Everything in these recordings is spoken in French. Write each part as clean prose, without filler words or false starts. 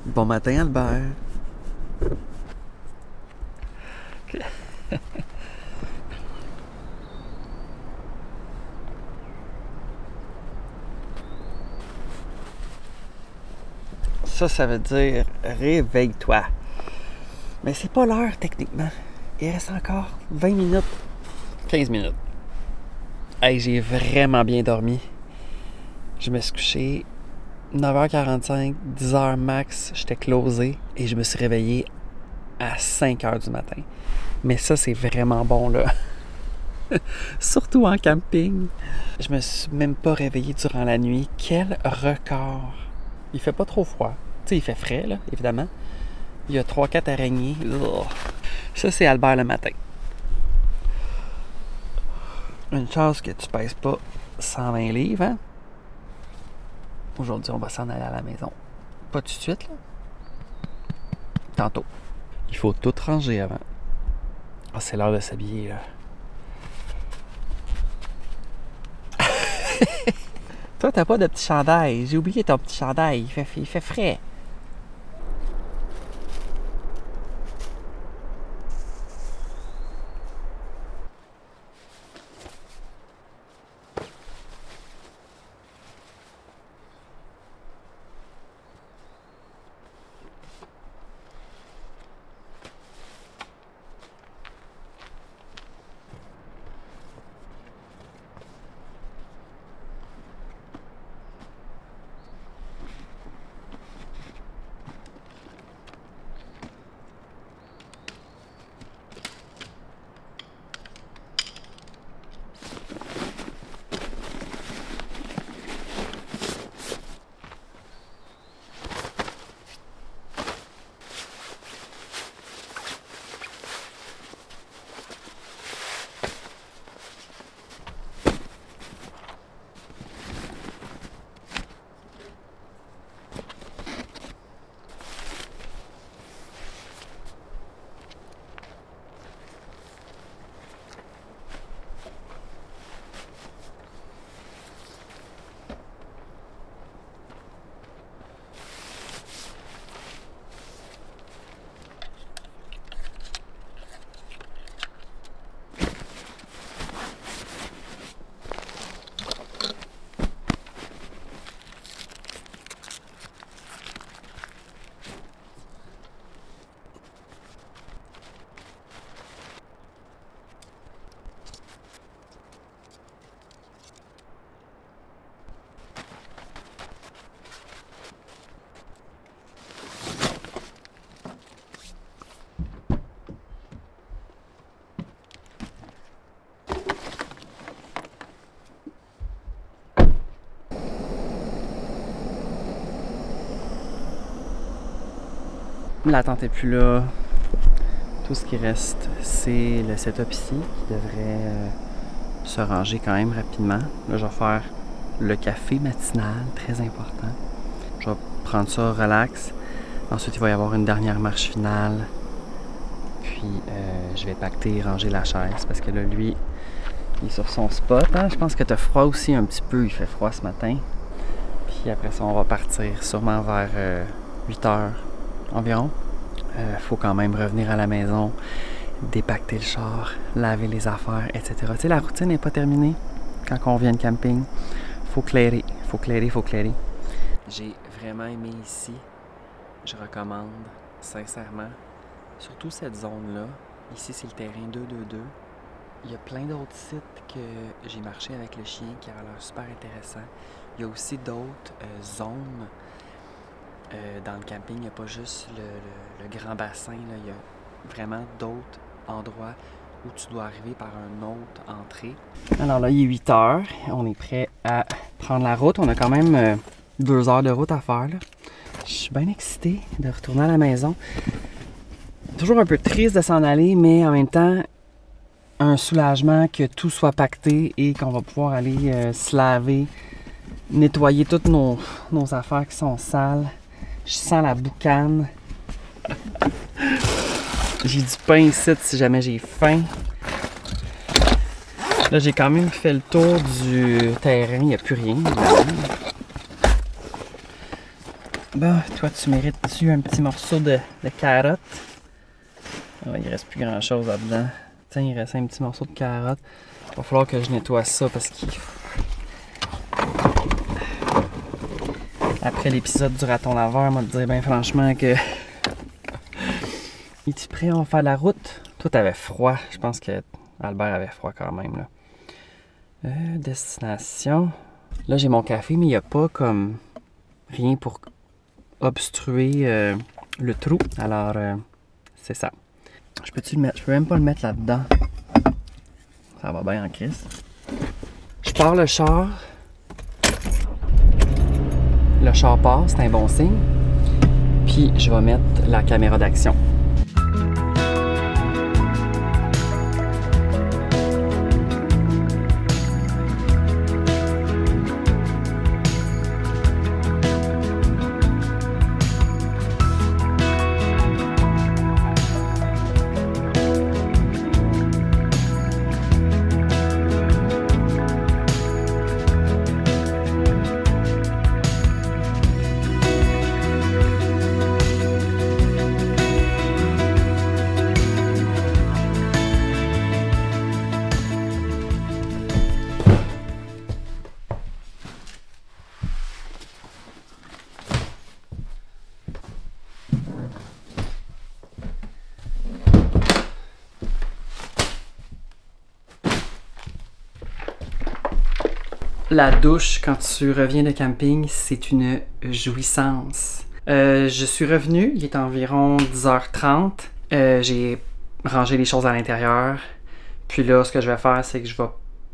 Bon matin, Albert. Ça veut dire réveille-toi. Mais c'est pas l'heure techniquement. Il reste encore 20 minutes, 15 minutes. Hey, j'ai vraiment bien dormi. Je me suis couché 9h45, 10h max, j'étais closé et je me suis réveillé à 5h du matin. Mais ça, c'est vraiment bon, là. Surtout en camping. Je me suis même pas réveillé durant la nuit. Quel record! Il fait pas trop froid. Tu sais, il fait frais, là, évidemment. Il y a 3-4 araignées. Ugh. Ça, c'est Albert le matin. Une chance que tu pèses pas 120 livres, hein? Aujourd'hui, on va s'en aller à la maison. Pas tout de suite, là. Tantôt. Il faut tout ranger avant. Ah, c'est l'heure de s'habiller, là. Toi, t'as pas de petit chandail. J'ai oublié ton petit chandail. Il fait frais. La tente est plus là. Tout ce qui reste, c'est le setup ici qui devrait se ranger quand même rapidement. Là, je vais faire le café matinal, très important. Je vais prendre ça relax. Ensuite, il va y avoir une dernière marche finale. Puis, je vais pacter et ranger la chaise parce que là, lui, il est sur son spot. Hein? Je pense que tu as froid aussi un petit peu. Il fait froid ce matin. Puis après ça, on va partir sûrement vers 8 heures environ. Faut quand même revenir à la maison, dépacter le char, laver les affaires, etc. Tu sais, la routine n'est pas terminée quand on vient de camping. Faut clairer. J'ai vraiment aimé ici. Je recommande sincèrement. Surtout cette zone-là. Ici, c'est le terrain 2-2-2. Il y a plein d'autres sites que j'ai marché avec le chien qui a l'air super intéressant. Il y a aussi d'autres zones dans le camping. Il n'y a pas juste le grand bassin. Là. Il y a vraiment d'autres endroits où tu dois arriver par une autre entrée. Alors là, il est 8 heures. On est prêt à prendre la route. On a quand même 2 heures de route à faire. Là. Je suis bien excité de retourner à la maison. Toujours un peu triste de s'en aller, mais en même temps, un soulagement que tout soit pacté et qu'on va pouvoir aller se laver, nettoyer toutes nos affaires qui sont sales. Je sens la boucane. J'ai du pain ici si jamais j'ai faim. Là, j'ai quand même fait le tour du terrain. Il n'y a plus rien. Bon, toi, tu mérites-tu un petit morceau de carotte? Oh, il reste plus grand-chose là-dedans. Tiens, il reste un petit morceau de carotte. Il va falloir que je nettoie ça parce qu'il... Après l'épisode du raton laveur, moi, te dire bien franchement que... Es-tu prêt? On va faire la route? Toi, t'avais froid. Je pense que Albert avait froid quand même, là. Destination. Là, j'ai mon café, mais il n'y a pas comme rien pour obstruer le trou. Alors, c'est ça. Je peux-tu le mettre? Je peux même pas le mettre là-dedans. Ça va bien en crise. Je pars le char. Le char part, c'est un bon signe. Puis, je vais mettre la caméra d'action. La douche, quand tu reviens de camping, c'est une jouissance. Je suis revenu, il est environ 10h30. J'ai rangé les choses à l'intérieur. Puis là, ce que je vais faire, c'est que je vais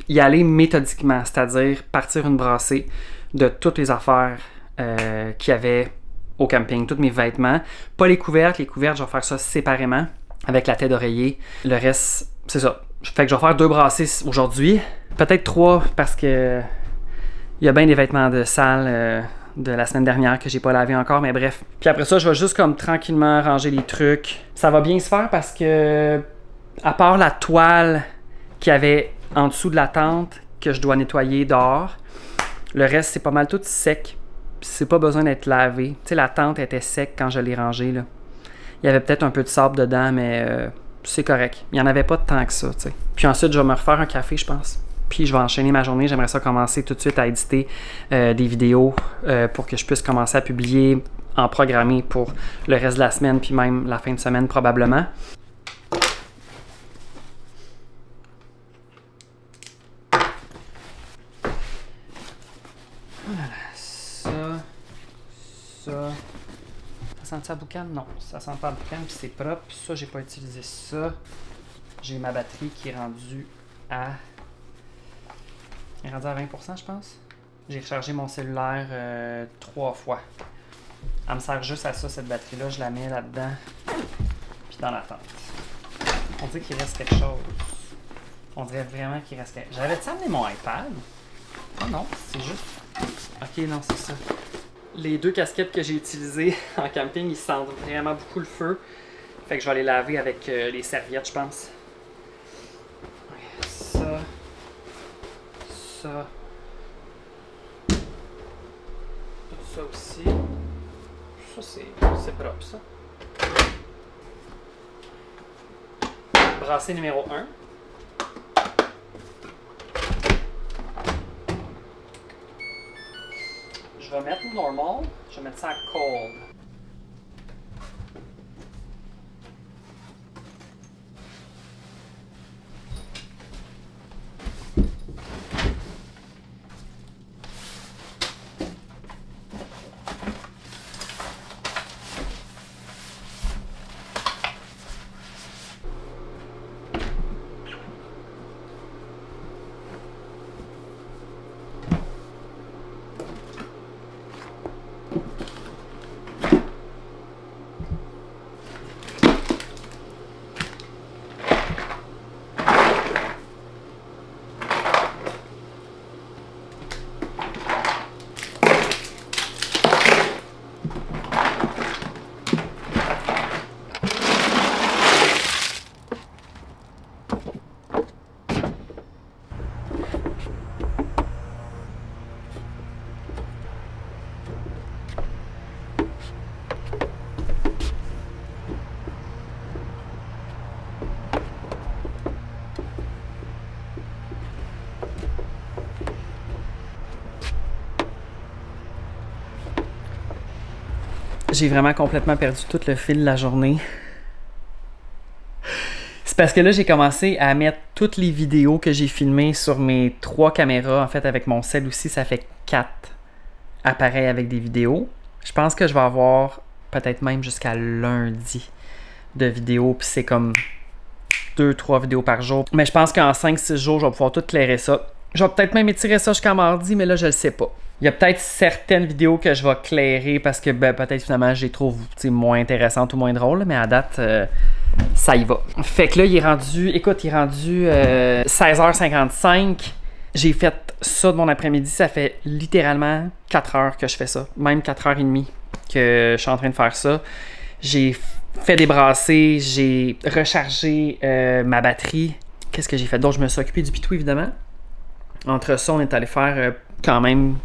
y aller méthodiquement, c'est-à-dire partir une brassée de toutes les affaires qu'il y avait au camping, tous mes vêtements. Pas les couvertes, je vais faire ça séparément avec la tête d'oreiller. Le reste, c'est ça. Fait que je vais faire 2 brassées aujourd'hui. Peut-être 3 parce que il y a bien des vêtements de salle de la semaine dernière que j'ai pas lavé encore, mais bref. Puis après ça, je vais juste comme tranquillement ranger les trucs. Ça va bien se faire parce que, à part la toile qu'il y avait en dessous de la tente que je dois nettoyer dehors, le reste, c'est pas mal tout sec. C'est pas besoin d'être lavé. Tu sais, la tente était sec quand je l'ai rangée, là. Il y avait peut-être un peu de sable dedans, mais c'est correct. Il n'y en avait pas tant que ça, tu sais. Puis ensuite, je vais me refaire un café, je pense. Puis je vais enchaîner ma journée. J'aimerais ça commencer tout de suite à éditer des vidéos pour que je puisse commencer à publier, en programmer pour le reste de la semaine, puis même la fin de semaine probablement. Voilà, ça. Ça sent-tu à boucan? Non, ça sent pas à boucan, puis c'est propre. Ça, j'ai pas utilisé ça. J'ai ma batterie qui est rendue à... Elle est rendue à 20%, je pense. J'ai rechargé mon cellulaire 3 fois. Elle me sert juste à ça, cette batterie-là. Je la mets là-dedans, puis dans la tente. On dirait qu'il reste quelque chose. On dirait vraiment qu'il reste quelque chose. J'avais-tu amené mon iPad? Oh non, c'est juste... Ok, non, c'est ça. Les 2 casquettes que j'ai utilisées en camping, ils sentent vraiment beaucoup le feu. Fait que je vais les laver avec les serviettes, je pense. Ça. Ça. Tout ça aussi. Ça, c'est propre, ça. Brassée numéro 1. Je vais mettre normal. Je vais mettre ça à cold. J'ai vraiment complètement perdu tout le fil de la journée. C'est parce que là, j'ai commencé à mettre toutes les vidéos que j'ai filmées sur mes 3 caméras. En fait, avec mon cell aussi, ça fait 4 appareils avec des vidéos. Je pense que je vais avoir peut-être même jusqu'à lundi de vidéos. Puis c'est comme 2-3 vidéos par jour. Mais je pense qu'en 5-6 jours, je vais pouvoir tout clairer ça. Je vais peut-être même étirer ça jusqu'à mardi, mais là, je le sais pas. Il y a peut-être certaines vidéos que je vais clairer parce que peut-être finalement, je les trouve moins intéressantes ou moins drôles. Mais à date, ça y va. Fait que là, il est rendu 16h55. J'ai fait ça de mon après-midi. Ça fait littéralement 4 heures que je fais ça. Même 4h30 que je suis en train de faire ça. J'ai fait des brassées. J'ai rechargé ma batterie. Qu'est-ce que j'ai fait d'autre? Je me suis occupé du pitou, évidemment. Entre ça, on est allé faire quand même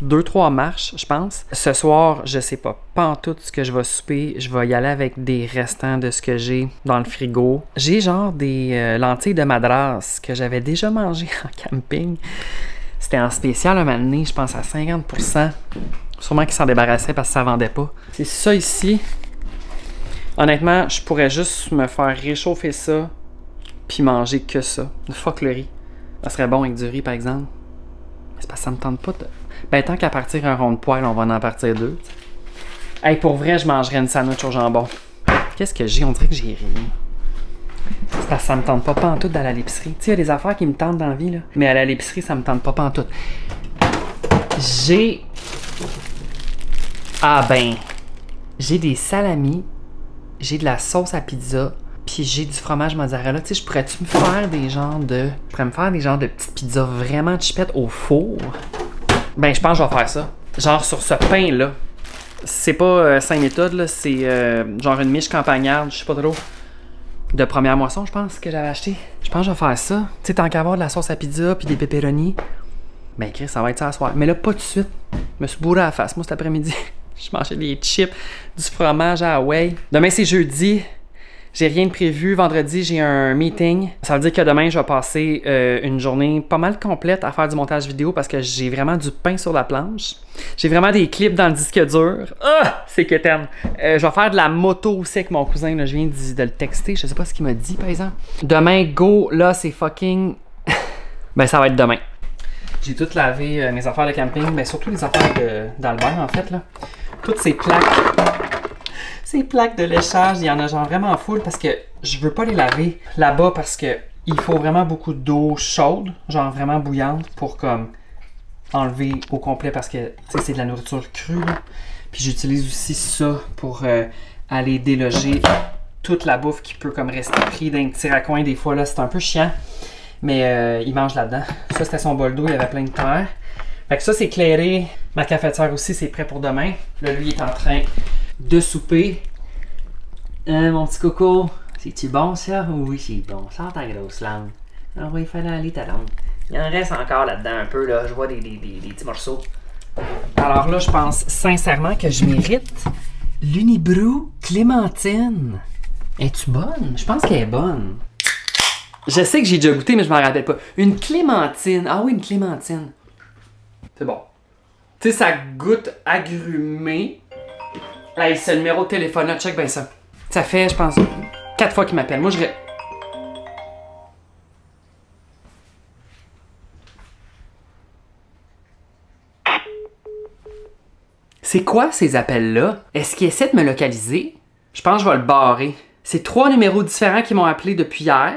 2-3 marches, je pense. Ce soir, je sais pas en tout ce que je vais souper. Je vais y aller avec des restants de ce que j'ai dans le frigo. J'ai genre des lentilles de madras que j'avais déjà mangées en camping. C'était en spécial un moment donné, je pense à 50%. Sûrement qu'ils s'en débarrassaient parce que ça vendait pas. C'est ça ici. Honnêtement, je pourrais juste me faire réchauffer ça puis manger que ça. Fuck le riz. Ça serait bon avec du riz, par exemple. Mais c'est parce que ça me tente pas de... Ben, tant qu'à partir un rond de poêle, on va en partir 2. T'sais. Hey, pour vrai, je mangerais une sandwich au jambon. Qu'est-ce que j'ai? On dirait que j'ai rien. C'est parce que ça me tente pas pantoute d'aller à l'épicerie. Tu sais, il y a des affaires qui me tentent dans la vie, là. Mais aller à l'épicerie, ça me tente pas pantoute. J'ai... Ah ben... J'ai des salamis. J'ai de la sauce à pizza. Puis j'ai du fromage mozzarella. Tu sais, je pourrais-tu me faire des genres de... Je pourrais me faire des genres de petites pizzas vraiment chipettes au four? Ben, je pense que je vais faire ça. Genre sur ce pain-là. C'est pas 5 méthodes, là. C'est genre une miche campagnarde, je sais pas trop. De première moisson, je pense, que j'avais acheté. Je pense que je vais faire ça. Tu sais, tant qu'à avoir de la sauce à pizza puis des pepperonis. Ben, Chris, ça va être ça à soir. Mais là, pas tout de suite. Je me suis bourré à la face, moi, cet après-midi. Je mangeais des chips, du fromage à Hawaii. Demain, c'est jeudi. J'ai rien de prévu. Vendredi, j'ai un meeting. Ça veut dire que demain, je vais passer une journée pas mal complète à faire du montage vidéo parce que j'ai vraiment du pain sur la planche. J'ai vraiment des clips dans le disque dur. Ah! C'est que t'aimes. Je vais faire de la moto aussi avec mon cousin. Là. Je viens de le texter. Je sais pas ce qu'il m'a dit, par exemple. Demain, go. Là, c'est fucking... Ben, ça va être demain. J'ai tout lavé mes affaires de camping. Ben, surtout les affaires d'Albert, en fait. Là. Toutes ces plaques... Ces plaques de léchage, il y en a genre vraiment full parce que je veux pas les laver là-bas parce que il faut vraiment beaucoup d'eau chaude, genre vraiment bouillante pour comme enlever au complet parce que c'est de la nourriture crue. Là. Puis j'utilise aussi ça pour aller déloger toute la bouffe qui peut comme rester pris dans un petit raccoin des fois là, c'est un peu chiant. Mais il mange là-dedans. Ça c'était son bol d'eau, il y avait plein de terre. Fait que ça c'est éclairé. Ma cafetière aussi c'est prêt pour demain. Là lui il est en train de souper. Mon petit coco, c'est-tu bon ça? Oui, c'est bon. Sors ta grosse langue. Ah oui, il fallait aller ta langue. Il en reste encore là-dedans un peu, là. Je vois des petits morceaux. Alors là, je pense sincèrement que je mérite l'Unibrou Clémentine. Es-tu bonne? Je pense qu'elle est bonne. Je sais que j'ai déjà goûté, mais je m'en rappelle pas. Une clémentine. Ah oui, une clémentine. C'est bon. Tu sais, ça goûte agrumé. Hey, c'est le numéro de téléphone là, check bien ça. Ça fait, je pense, 4 fois qu'il m'appelle. Moi, je... C'est quoi ces appels-là? Est-ce qu'il essaie de me localiser? Je pense que je vais le barrer. C'est 3 numéros différents qui m'ont appelé depuis hier.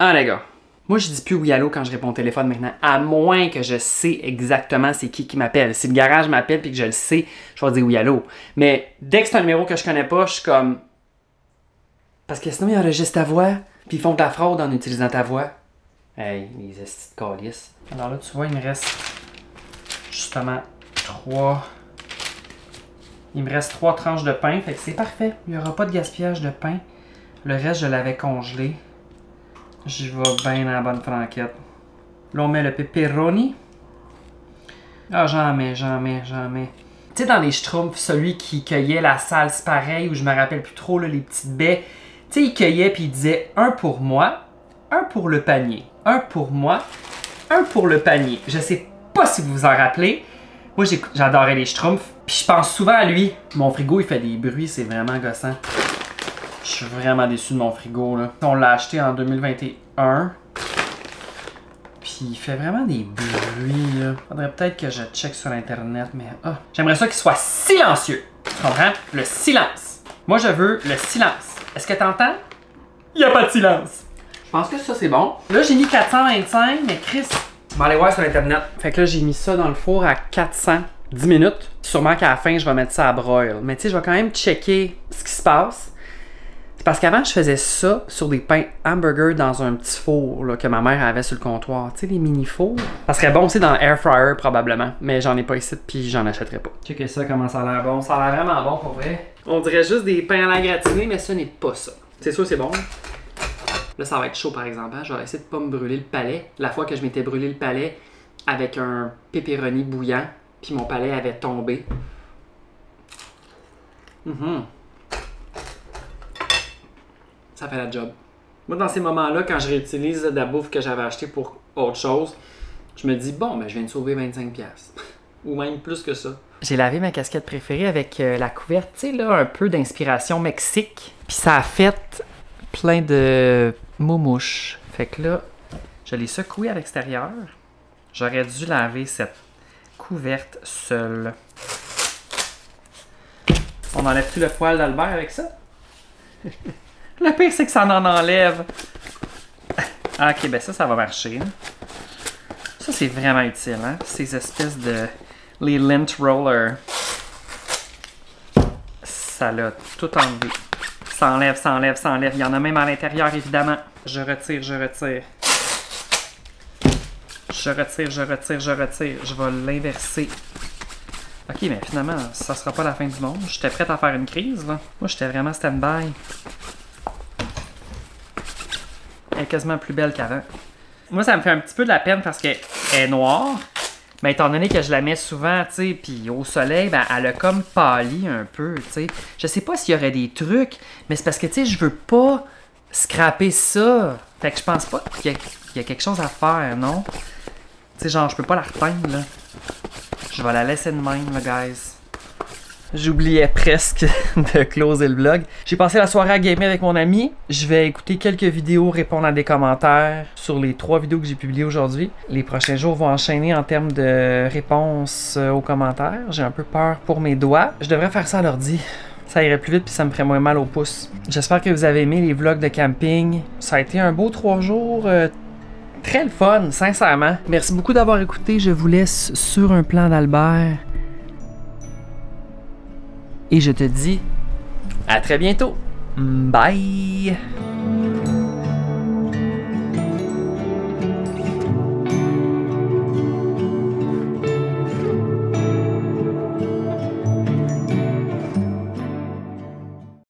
Ah, les gars. Moi, je dis plus oui allô quand je réponds au téléphone maintenant. À moins que je sais exactement c'est qui m'appelle. Si le garage m'appelle et que je le sais, je vais dire oui allô. Mais dès que c'est un numéro que je connais pas, je suis comme... Parce que sinon, ils enregistrent ta voix, puis ils font de la fraude en utilisant ta voix. Hey, les estis de calice. Alors là, tu vois, il me reste justement 3... Il me reste 3 tranches de pain, fait que c'est parfait. Il n'y aura pas de gaspillage de pain. Le reste, je l'avais congelé. Je vais bien dans la bonne franquette. Là, on met le pepperoni. Ah, j'en mets. Tu sais, dans les schtroumpfs, celui qui cueillait la salse pareil, où je me rappelle plus trop, là, les petites baies. Tu sais, il cueillait puis il disait un pour moi, un pour le panier. Un pour moi, un pour le panier. Je sais pas si vous vous en rappelez, Moi, j'adorais les Schtroumpfs. Puis je pense souvent à lui. Mon frigo, il fait des bruits, c'est vraiment gossant. Je suis vraiment déçu de mon frigo, là. On l'a acheté en 2021. Puis il fait vraiment des bruits, là. Faudrait peut-être que je check sur Internet, mais... Ah, j'aimerais ça qu'il soit silencieux. Tu comprends? Le silence. Moi, je veux le silence. Est-ce que t'entends? Il n'y a pas de silence. Je pense que ça, c'est bon. Là, j'ai mis 425, mais Chris... On va aller voir sur Internet. Fait que là, j'ai mis ça dans le four à 410 minutes. Sûrement qu'à la fin, je vais mettre ça à broil. Mais tu sais, je vais quand même checker ce qui se passe. C'est parce qu'avant, je faisais ça sur des pains hamburgers dans un petit four là, que ma mère avait sur le comptoir. Tu sais, les mini-fours. Ça serait bon aussi dans l'air fryer probablement. Mais j'en ai pas ici, puis j'en achèterai pas. Checkez ça, comment ça a l'air bon. Ça a l'air vraiment bon pour vrai. On dirait juste des pains à la gratinée, mais ce n'est pas ça. C'est sûr, c'est bon. Là, ça va être chaud, par exemple. Hein? Je vais essayer de pas me brûler le palais. La fois que je m'étais brûlé le palais avec un pepperoni bouillant, puis mon palais avait tombé. Ça fait la job. Moi, dans ces moments-là, quand je réutilise de la bouffe que j'avais achetée pour autre chose, je me dis, bon, ben, je viens de sauver 25$. Ou même plus que ça. J'ai lavé ma casquette préférée avec la couverte, tu sais, là, un peu d'inspiration Mexique. Puis ça a fait plein de moumouches. Fait que là, je l'ai secoué à l'extérieur. J'aurais dû laver cette couverte seule. On enlève-tu le poil d'Albert avec ça? Le pire, c'est que ça en enlève. Ah, ok, ben ça va marcher. Hein. Ça, c'est vraiment utile, hein? Ces espèces de... Les lint rollers. Ça l'a tout enlevé. Ça enlève, ça enlève, ça enlève. Il y en a même à l'intérieur, évidemment. Je retire, je retire. Je retire, je retire, je retire. Je vais l'inverser. Ok, mais finalement, ça sera pas la fin du monde. J'étais prête à faire une crise, là. Moi, j'étais vraiment stand-by. Elle est quasiment plus belle qu'avant. Moi, ça me fait un petit peu de la peine parce qu'elle est noire. Mais étant donné que je la mets souvent, tu sais, puis au soleil, ben, elle a comme pâli un peu, tu sais. Je sais pas s'il y aurait des trucs, mais c'est parce que, tu sais, je veux pas scraper ça. Fait que je pense pas qu'il y a quelque chose à faire, non? Tu sais, genre, je peux pas la repeindre, là. Je vais la laisser de même, là, guys. J'oubliais presque de closer le vlog. J'ai passé la soirée à gamer avec mon ami. Je vais écouter quelques vidéos, répondre à des commentaires sur les 3 vidéos que j'ai publiées aujourd'hui. Les prochains jours vont enchaîner en termes de réponses aux commentaires. J'ai un peu peur pour mes doigts. Je devrais faire ça à l'ordi. Ça irait plus vite puis ça me ferait moins mal au pouce. J'espère que vous avez aimé les vlogs de camping. Ça a été un beau 3 jours. Très le fun, sincèrement. Merci beaucoup d'avoir écouté. Je vous laisse sur un plan d'Albert. Et je te dis à très bientôt. Bye!